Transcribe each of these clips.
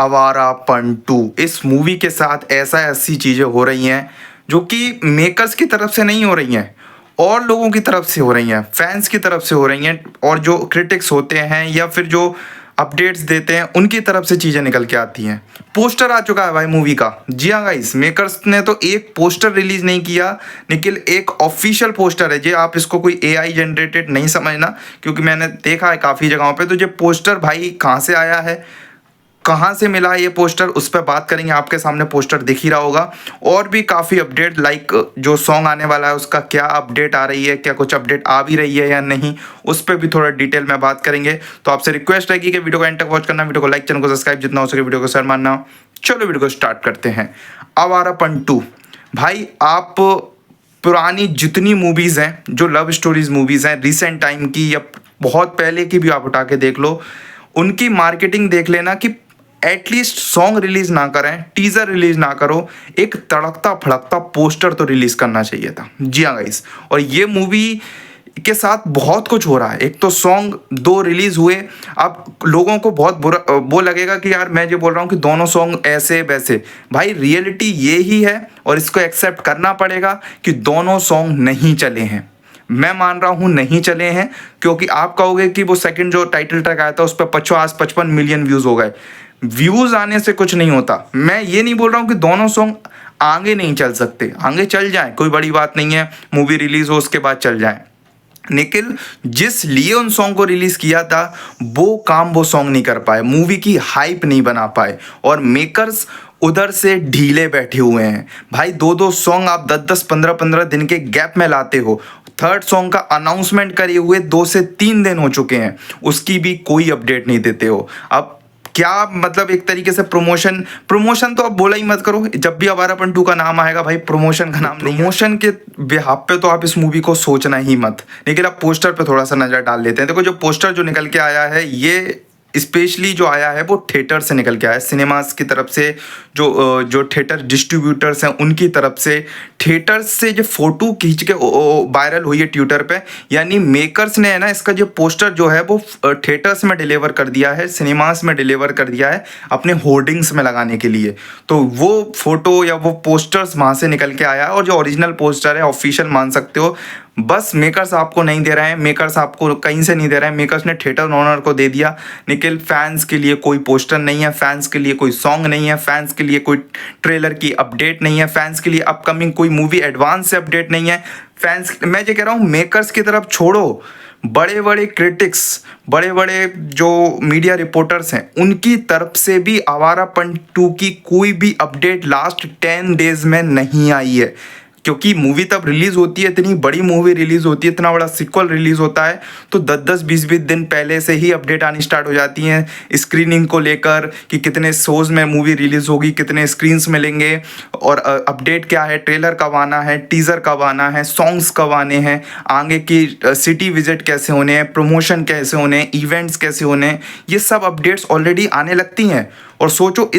आवारापन 2 इस मूवी के साथ ऐसी चीज़ें हो रही हैं जो कि मेकर्स की तरफ से नहीं हो रही हैं और लोगों की तरफ से हो रही हैं, फैंस की तरफ से हो रही हैं और जो क्रिटिक्स होते हैं या फिर जो अपडेट्स देते हैं उनकी तरफ से चीज़ें निकल के आती हैं। पोस्टर आ चुका है भाई मूवी का। जी हाँ गाइस, मेकर्स ने तो एक पोस्टर रिलीज नहीं किया, निखिल एक ऑफिशियल पोस्टर है। जी आप इसको कोई एआई जनरेटेड नहीं समझना, क्योंकि मैंने देखा है काफ़ी जगहों पे। तो ये पोस्टर भाई कहाँ से आया है, कहाँ से मिला है ये पोस्टर, उस पर बात करेंगे। आपके सामने पोस्टर दिख ही रहा होगा। और भी काफ़ी अपडेट लाइक जो सॉन्ग आने वाला है उसका क्या अपडेट आ रही है, क्या कुछ अपडेट आ भी रही है या नहीं, उस पर भी थोड़ा डिटेल में बात करेंगे। तो आपसे रिक्वेस्ट है कि वीडियो को एंड तक वॉच करना, वीडियो को लाइक, चैनल को सब्सक्राइब, जितना हो सके वीडियो को शेयर मारना। चलो वीडियो को स्टार्ट करते हैं। आवारापन 2 भाई, आप पुरानी जितनी मूवीज़ हैं, जो लव स्टोरीज मूवीज़ हैं रिसेंट टाइम की या बहुत पहले की भी आप उठा के देख लो, उनकी मार्केटिंग देख लेना कि एटलीस्ट सॉन्ग रिलीज ना करें, टीजर रिलीज ना करो, एक तड़कता फड़कता पोस्टर तो रिलीज करना चाहिए था। जी हाँ गाइस, और ये मूवी के साथ बहुत कुछ हो रहा है। एक तो सॉन्ग 2 रिलीज हुए, अब लोगों को बहुत बुरा वो लगेगा कि यार मैं जो बोल रहा हूँ कि दोनों सॉन्ग ऐसे वैसे। भाई रियलिटी ये ही है और इसको एक्सेप्ट करना पड़ेगा कि दोनों सॉन्ग नहीं चले हैं। मैं मान रहा हूँ नहीं चले हैं, क्योंकि आप कहोगे कि वो सेकंड जो टाइटल ट्रैक आया था उस पर 55 मिलियन व्यूज़ हो गए। व्यूज़ आने से कुछ नहीं होता। मैं ये नहीं बोल रहा हूँ कि दोनों सॉन्ग आगे नहीं चल सकते, आगे चल जाएं, कोई बड़ी बात नहीं है। मूवी रिलीज़ हो उसके बाद चल जाएं, लेकिन जिस लिए उन सॉन्ग को रिलीज किया था वो काम वो सॉन्ग नहीं कर पाए, मूवी की हाइप नहीं बना पाए, और मेकर्स उधर से ढीले बैठे हुए हैं। भाई 2-2 सॉन्ग आप 10-10 15-15 दिन के गैप में लाते हो। थर्ड सॉन्ग का अनाउंसमेंट करे हुए 2 से 3 दिन हो चुके हैं, उसकी भी कोई अपडेट नहीं देते हो। अब क्या मतलब, एक तरीके से प्रमोशन तो अब बोला ही मत करो। जब भी आवारापन 2 का नाम आएगा भाई, प्रमोशन का नाम, प्रमोशन के बिहाफ पे तो आप इस मूवी को सोचना ही मत। लेकिन आप पोस्टर पे थोड़ा सा नज़र डाल लेते हैं। देखो जो पोस्टर जो निकल के आया है, ये स्पेशली जो आया है वो थिएटर से निकल के आया है, सिनेमास की तरफ से। जो थिएटर डिस्ट्रीब्यूटर्स हैं उनकी तरफ से थिएटर्स से जो फोटो खींच के वायरल हुई है ट्विटर पे। यानी मेकर्स ने है ना, इसका जो पोस्टर जो है वो थिएटर्स में डिलीवर कर दिया है, सिनेमास में डिलीवर कर दिया है अपने होर्डिंग्स में लगाने के लिए। तो वो फोटो या वो पोस्टर्स वहाँ से निकल के आया है, और जो ओरिजिनल पोस्टर है ऑफिशियल मान सकते हो। बस मेकर्स आपको नहीं दे रहे हैं, मेकर्स आपको कहीं से नहीं दे रहे हैं, मेकर्स ने थिएटर ओनर को दे दिया। निखिल, फैंस के लिए कोई पोस्टर नहीं है, फैंस के लिए कोई सॉन्ग नहीं है, फैंस के लिए कोई ट्रेलर की अपडेट नहीं है, फैंस के लिए अपकमिंग कोई मूवी एडवांस से अपडेट नहीं है। फैंस, मैं ये कह रहा हूँ मेकर्स की तरफ छोड़ो, बड़े बड़े क्रिटिक्स, बड़े बड़े जो मीडिया रिपोर्टर्स हैं उनकी तरफ से भी आवारापन 2 की कोई भी अपडेट लास्ट 10 डेज में नहीं आई है। क्योंकि मूवी तब रिलीज होती है, इतनी बड़ी मूवी रिलीज होती है, इतना बड़ा सिक्वल रिलीज होता है, तो 10-10 20-20 दिन पहले से ही अपडेट आनी स्टार्ट हो जाती हैं स्क्रीनिंग को लेकर कि कितने शोज में मूवी रिलीज होगी, कितने स्क्रीन्स मिलेंगे, और अपडेट क्या है, ट्रेलर कब आना है, टीजर कब आना है, सॉन्ग्स कब आने हैं, आगे की सिटी विजिट कैसे होने हैं, प्रमोशन कैसे होने हैं, इवेंट्स कैसे होने हैं, ये सब अपडेट्स ऑलरेडी आने लगती हैं। और सोचो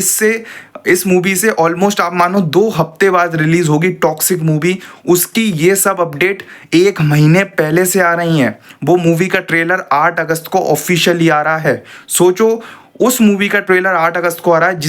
इस मूवी से ऑलमोस्ट आप मानो 2 हफ्ते बाद रिलीज होगी टॉक्सिक मूवी, उसकी ये सब अपडेट 1 महीने पहले से आ रही हैं। वो मूवी का ट्रेलर 8 अगस्त को ऑफिशियली आ रहा है। सोचो उस मूवी का ट्रेलर 8 अगस्त को आ रहा है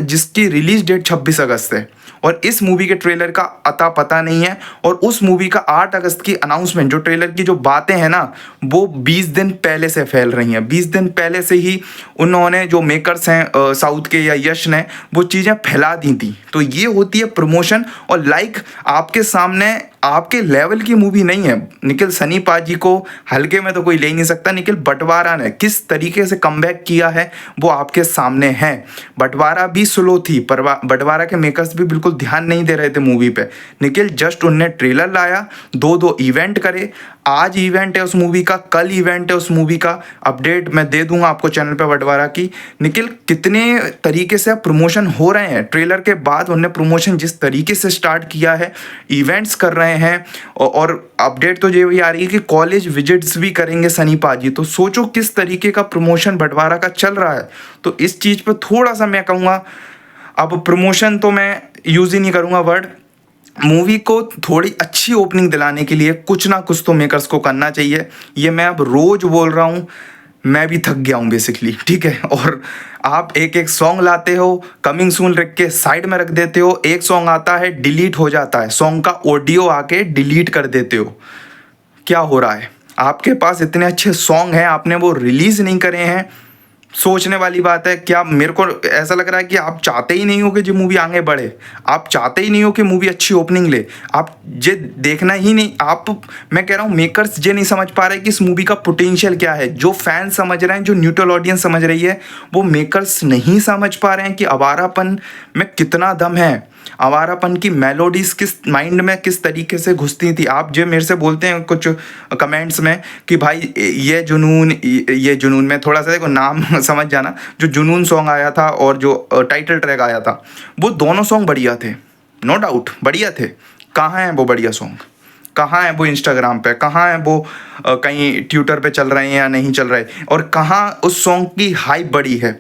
जिसकी रिलीज डेट 26 अगस्त है, और इस मूवी के ट्रेलर का अता पता नहीं है। और उस मूवी का 8 अगस्त की अनाउंसमेंट, जो ट्रेलर की जो बातें हैं ना, वो 20 दिन पहले से फैल रही हैं। 20 दिन पहले से ही उन्होंने, जो मेकर्स हैं साउथ के या यश ने, वो चीज़ें फैला दी थी। तो ये होती है प्रमोशन। और लाइक आपके सामने आपके लेवल की मूवी नहीं है। निखिल, सनी पाजी को हल्के में तो कोई ले नहीं सकता। निखिल, बंटवारा ने किस तरीके से कमबैक किया है वो आपके सामने है। बंटवारा भी स्लो थी, पर बंटवारा के मेकर्स भी बिल्कुल ध्यान नहीं दे रहे थे मूवी पे। निखिल, जस्ट उनने ट्रेलर लाया, 2-2 इवेंट करे। आज इवेंट है उस मूवी का, कल इवेंट है उस मूवी का। अपडेट मैं दे दूंगा आपको चैनल पे बंटवारा की। निखिल, कितने तरीके से प्रमोशन हो रहे हैं। ट्रेलर के बाद उन्होंने प्रमोशन जिस तरीके से स्टार्ट किया है, इवेंट्स कर रहे हैं, और अपडेट तो ये भी आ रही है कि कॉलेज विजिट्स भी करेंगे सनी पाजी। तो सोचो किस तरीके का प्रमोशन बंटवारा का चल रहा है। तो इस चीज़ पर थोड़ा सा मैं कहूँगा, अब प्रमोशन तो मैं यूज़ ही नहीं करूँगा वर्ड, मूवी को थोड़ी अच्छी ओपनिंग दिलाने के लिए कुछ ना कुछ तो मेकर्स को करना चाहिए। ये मैं अब रोज बोल रहा हूँ, मैं भी थक गया हूँ बेसिकली, ठीक है। और आप एक एक सॉन्ग लाते हो, कमिंग सून रख के साइड में रख देते हो, एक सॉन्ग आता है डिलीट हो जाता है, सॉन्ग का ऑडियो आके डिलीट कर देते हो। क्या हो रहा है? आपके पास इतने अच्छे सॉन्ग हैं, आपने वो रिलीज नहीं करे हैं। सोचने वाली बात है। क्या मेरे को ऐसा लग रहा है कि आप चाहते ही नहीं हो कि जो मूवी आगे बढ़े, आप चाहते ही नहीं हो कि मूवी अच्छी ओपनिंग ले, आप ये देखना ही नहीं। आप, मैं कह रहा हूँ मेकर्स ये नहीं समझ पा रहे कि इस मूवी का पोटेंशियल क्या है। जो फैंस समझ रहे हैं, जो न्यूट्रल ऑडियंस समझ रही है, वो मेकर्स नहीं समझ पा रहे हैं कि आवारापन में कितना दम है, आवारापन की मेलोडीज किस माइंड में किस तरीके से घुसती थी। आप जो मेरे से बोलते हैं कुछ कमेंट्स में कि भाई ये जुनून में थोड़ा सा देखो नाम समझ जाना, जो जुनून सॉन्ग आया था और जो टाइटल ट्रैक आया था, वो दोनों सॉन्ग बढ़िया थे, नो डाउट बढ़िया थे। कहाँ हैं वो बढ़िया सॉन्ग? कहाँ है वो इंस्टाग्राम पे? कहाँ है वो कहीं ट्विटर पे चल रहे हैं या नहीं चल रहे? और कहाँ उस सॉन्ग की हाइप बढ़ी है?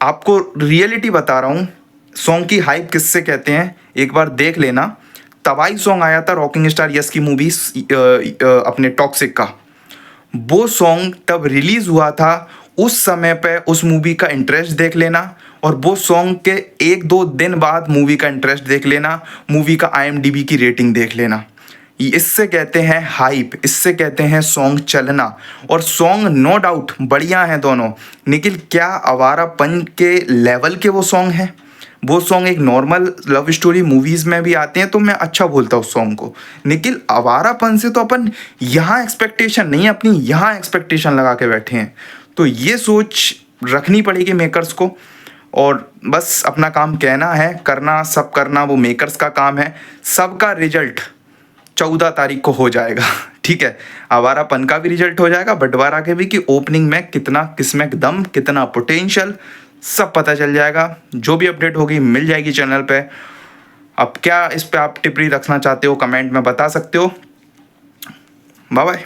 आपको रियलिटी बता रहा हूँ, सॉन्ग की हाइप किससे कहते हैं, एक बार देख लेना। तबाही सॉन्ग आया था रॉकिंग स्टार यस की मूवी अपने टॉक्सिक का, वो सॉन्ग तब रिलीज हुआ था, उस समय पे उस मूवी का इंटरेस्ट देख लेना, और वो सॉन्ग के एक दो दिन बाद मूवी का इंटरेस्ट देख लेना, मूवी का IMDb की रेटिंग देख लेना। इससे कहते हैं हाइप, इससे कहते हैं सॉन्ग चलना। और सॉन्ग नो डाउट बढ़िया हैं दोनों, लेकिन क्या आवारापन के लेवल के वो सॉन्ग हैं? वो सॉन्ग एक नॉर्मल लव स्टोरी मूवीज़ में भी आते हैं तो मैं अच्छा बोलता हूँ उस सॉन्ग को, लेकिन आवारापन से तो अपन यहाँ एक्सपेक्टेशन नहीं, अपनी यहाँ एक्सपेक्टेशन लगा के बैठे हैं। तो ये सोच रखनी पड़ेगी मेकर्स को, और बस अपना काम कहना है, करना सब करना वो मेकर्स का काम है। सबका रिजल्ट 14 तारीख को हो जाएगा, ठीक है। आवारापन का भी रिजल्ट हो जाएगा, बंटवारा के भी, कि ओपनिंग में कितना किसमें दम, कितना पोटेंशियल, सब पता चल जाएगा। जो भी अपडेट होगी मिल जाएगी चैनल पे। अब क्या इस पे आप टिप्पणी रखना चाहते हो कमेंट में बता सकते हो। Bye bye.